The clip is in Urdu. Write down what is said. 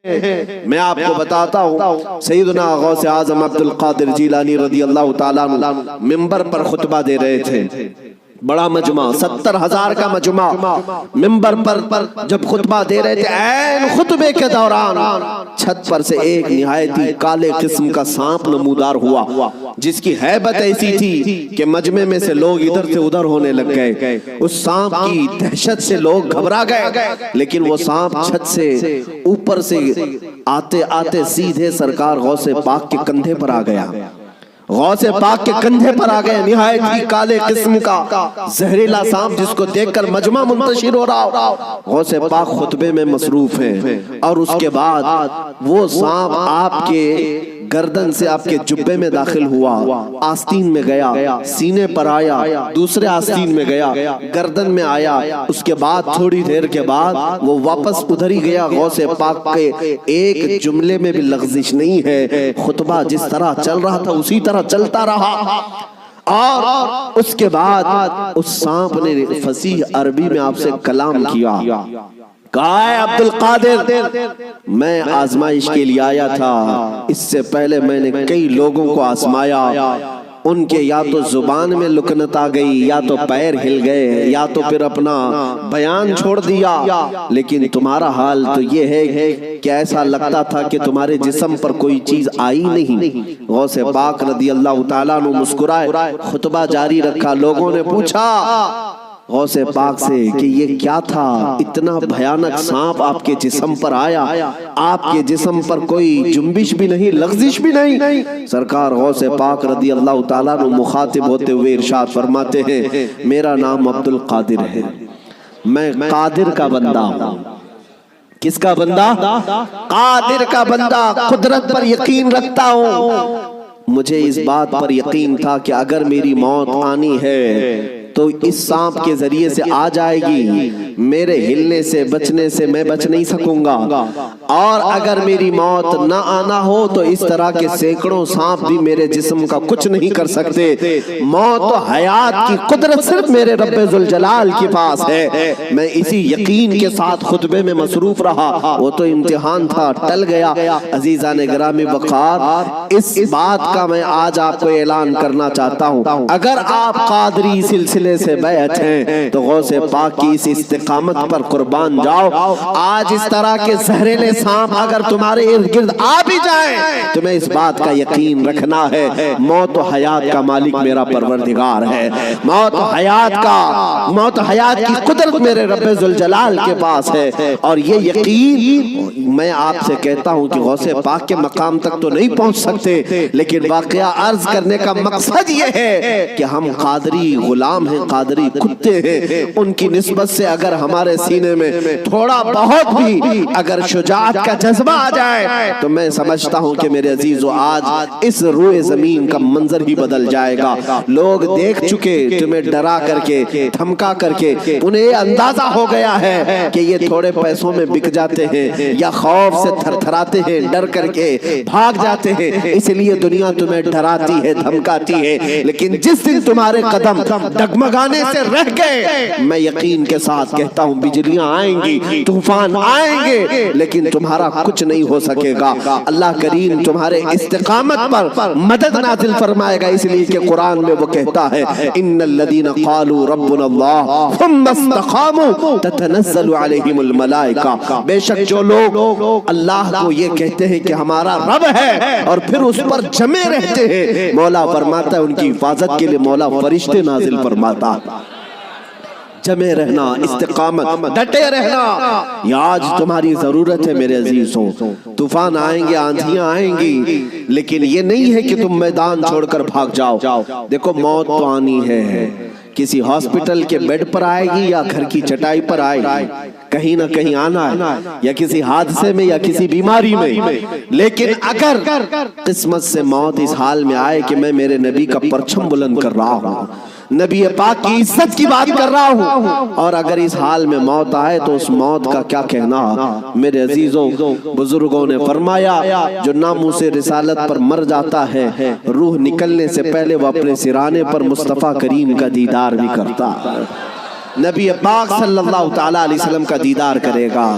میں آپ کو بتاتا ہوں، سیدنا غوث اعظم عبد القادر جیلانی رضی اللہ تعالیٰ عنہ منبر پر خطبہ دے رہے تھے، بڑا مجمع 70,000 کا مجمع، منبر پر جب خطبہ دے رہے تھے، عین خطبے کے دوران چھت پر سے ایک نہایت ہی کالے قسم کا سانپ نمودار ہوا، جس کی ہیبت ایسی تھی کہ مجمع میں سے لوگ ادھر سے ادھر ہونے لگ گئے۔ اس سانپ کی دہشت سے لوگ گھبرا گئے، لیکن وہ سانپ چھت سے اوپر سے آتے آتے سیدھے سرکار غوث پاک کے کندھے پر آ گیا، غوث پاک کے کندھے پر آ گئے، نہایت ہی کالے قسم کا زہریلا سانپ جس کو دیکھ کر مجمع منتشر ہو رہا۔ غوث پاک خطبے میں مصروف ہیں، اور اس کے بعد وہ سانپ آپ کے گردن سے آپ کے جبے میں داخل ہوا، آستین میں گیا، سینے پر آیا، دوسرے آستین میں گیا، گردن میں آیا، اس کے بعد تھوڑی دیر کے بعد وہ واپس ادھر ہی گیا۔ غوث پاک کے ایک جملے میں بھی لغزش نہیں ہے، خطبہ جس طرح چل رہا تھا اسی طرح چلتا رہا۔ اور اس کے بعد اس سانپ نے فصیح عربی میں آپ سے کلام کیا، کہا ہے عبد القادر میں آزمائش کے لیے آیا تھا، اس سے پہلے میں نے کئی لوگوں کو آزمایا، ان کے یا تو زبان میں لکنت آ گئی، یا تو پیر ہل گئے، یا تو پھر اپنا بیان چھوڑ دیا، لیکن تمہارا حال تو یہ ہے کہ ایسا لگتا تھا کہ تمہارے جسم پر کوئی چیز آئی نہیں۔ غوث پاک رضی اللہ تعالیٰ عنہ مسکرائے، خطبہ جاری رکھا۔ لوگوں نے پوچھا غوث پاک سے کہ یہ کیا تھا، اتنا بھیانک سانپ آپ کے جسم پر آیا، آپ کے جسم پر کوئی جنبش بھی نہیں، لغزش بھی نہیں۔ سرکار غوث پاک رضی اللہ تعالیٰ عنہ مخاطب ہوتے ہوئے ارشاد فرماتے ہیں، میرا نام عبد القادر ہے، میں قادر کا بندہ ہوں۔ کس کا بندہ؟ قادر کا بندہ، قدرت پر یقین رکھتا ہوں۔ مجھے اس بات پر یقین تھا کہ اگر میری موت آنی ہے تو اس سانپ کے ذریعے سے آ جائے گی، میرے ہلنے سے بچنے سے میں بچ نہیں سکوں گا، اور اگر میری موت نہ آنا ہو تو اس طرح کے سینکڑوں سانپ بھی میرے جسم کا کچھ نہیں کر سکتے۔ موت و حیات کی قدرت صرف میرے رب ذوالجلال کے پاس ہے۔ میں اسی یقین کے ساتھ خطبے میں مصروف رہا، وہ تو امتحان تھا، ٹل گیا۔ عزیزان گرامی وقار، اس بات کا میں آج آپ کو اعلان کرنا چاہتا ہوں، اگر آپ قادری سلسلے سے بیعت ہیں تو غوث پاک کی اس استقامت پر قربان جاؤ۔ آج اس طرح کے زہریلے سانپ اگر تمہارے ارد گرد آ بھی جائیں، تمہیں اس بات کا یقین رکھنا ہے، موت و حیات کا مالک میرا پروردگار ہے، موت و حیات کی قدرت میرے رب ذوالجلال کے پاس ہے۔ اور یہ یقین میں آپ سے کہتا ہوں کہ غوث پاک کے مقام تک تو نہیں پہنچ سکتے، لیکن واقعہ عرض کرنے کا مقصد یہ ہے کہ ہم قادری غلام ہیں، قادری کتے ہیں، ان کی نسبت سے اگر ہمارے سینے میں تھوڑا بہت بھی اگر شجاعت کا جذبہ آ جائے تو میں سمجھتا ہوں کہ میرے عزیزو آج اس روئے زمین کا منظر ہی بدل جائے گا۔ لوگ دیکھ چکے تمہیں ڈرا کر کے، دھمکا کر کے، انہیں یہ اندازہ ہو گیا ہے کہ یہ تھوڑے پیسوں میں بک جاتے ہیں، یا خوف سے تھر تھراتے ہیں، ڈر کر کے بھاگ جاتے ہیں، اس لیے دنیا تمہیں ڈراتی ہے، دھمکاتی ہے۔ لیکن جس دن تمہارے قدم ڈگمگانے سے رہ گئے، میں یقین کے ساتھ کہتا ہوں بجلیاں آئیں گی، طوفان آئیں گے، لیکن تمہارا کچھ نہیں ہو سکے گا۔ اللہ کریم تمہارے استقامت پر مدد نازل فرمائے گا، اس لیے کہ قرآن میں وہ کہتا ہے ان الذین قالوا ربنا اللہ ثم استقاموا تتنزل علیہم الملائکہ، بے شک جو لوگ اللہ کو یہ کہتے ہیں کہ ہمارا رب ہے اور پھر اس پر جمے رہتے ہیں، مولا فرماتا ہے ان کی حفاظت کے لیے مولا فرشتے نازل فرماتا۔ جمے رہنا، استقامت، ڈٹے رہنا، یہ آج تمہاری ضرورت ہے میرے عزیزوں۔ طوفان آئیں گے، آندھیاں آئیں گی، لیکن یہ نہیں ہے کہ تم میدان چھوڑ کر بھاگ جاؤ۔ دیکھو موت تو آنی ہے، کسی ہاسپٹل کے بیڈ پر آئے گی یا گھر کی چٹائی پر آئے گی، کہیں نہ کہیں آنا ہے، یا کسی حادثے میں یا کسی بیماری میں۔ لیکن اگر قسمت سے موت اس حال میں آئے کہ میں میرے نبی کا پرچم بلند کر رہا ہوں، نبی پاک کی عزت کی بات کر رہا ہوں، اور اگر اس حال میں موت آئے تو اس موت کا کیا کہنا؟ میرے عزیزوں، بزرگوں نے فرمایا جو ناموس رسالت پر مر جاتا ہے، روح نکلنے سے پہلے وہ اپنے سرانے پر مصطفیٰ کریم کا دیدار بھی کرتا ہے، نبی پاک صلی اللہ تعالیٰ علیہ وسلم کا دیدار کرے گا۔